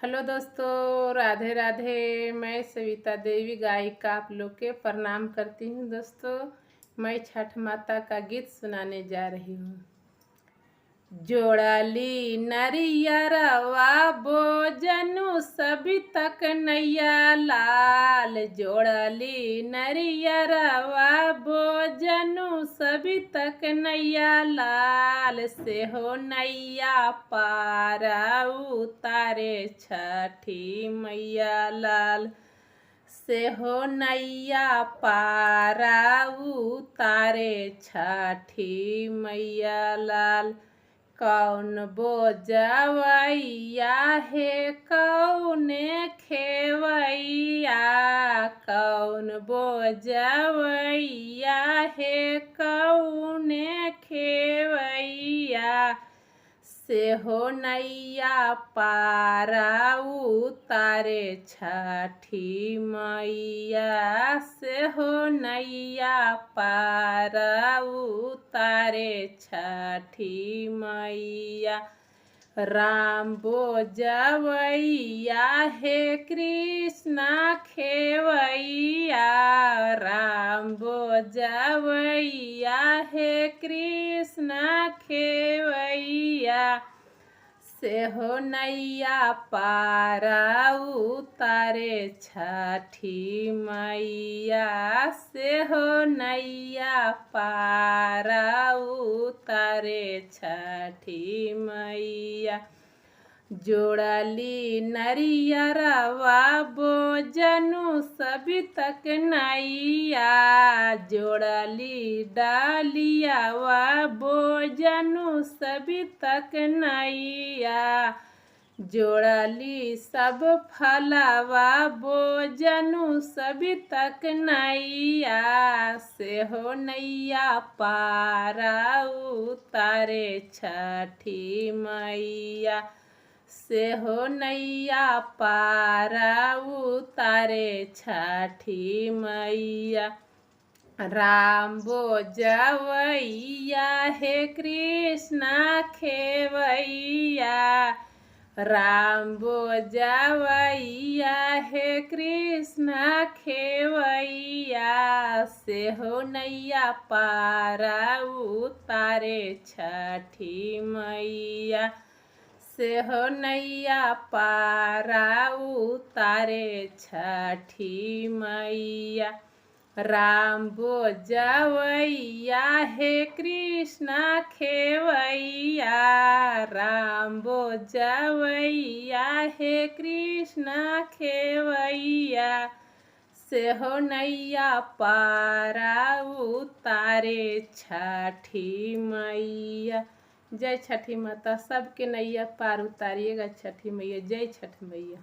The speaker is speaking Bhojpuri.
हेलो दोस्तों, राधे राधे। मैं सविता देवी गायिका आप लोग के प्रणाम करती हूँ। दोस्तों, मैं छठ माता का गीत सुनाने जा रही हूँ। जोड़ली नरियरवा बोजनु सभी तक नैया लाल। जोड़ली नरियरवा बोजनु सभी तक नैया लाल। से हो नैया पारा उतारे छठी मैया लाल। से हो नैया पारा उतारे छठी मैया लाल। कौन बोझवैया है कौने खेवैया। कौन बोझवैया है कौने खेवैया। से हो नैया पारा उतारे छठी मैया। से हो नैया पारा उतारे छठी मैया। राम बोझवैया है कृष्णा खेवैया। राम बोझवैया है कृष्णा खेवैया। से हो नैया पारा उतारे छठी मैया। से हो नैया पारा उतारे छठी मैया। जोड़ली नरियरवा बोजनु सभी तक नैया। जोड़ली डालियावा बोजनु सभी तक नैया। जोड़ली सब फलवा बोजनु सभी तक नैया। से हो नैया पारा उतारे छठी मैया। से हो नैया पारा उतारे छठी मैया। राम बोझवैया है कृष्णा खेवैया। राम बोझवैया है कृष्णा खेवैया। से हो नैया पारा उतारे छठी मैया। से हो नैया पारा उतारे छठी मैया। राम बोझवैया है कृष्णा खेवैया। राम बोझवैया है कृष्णा खेवैया। से हो नैया पारा उतारे छठी मैया। जय छठी माता। सबके नैया पार उतारिएगा छठी मैया। जय छठ मैया।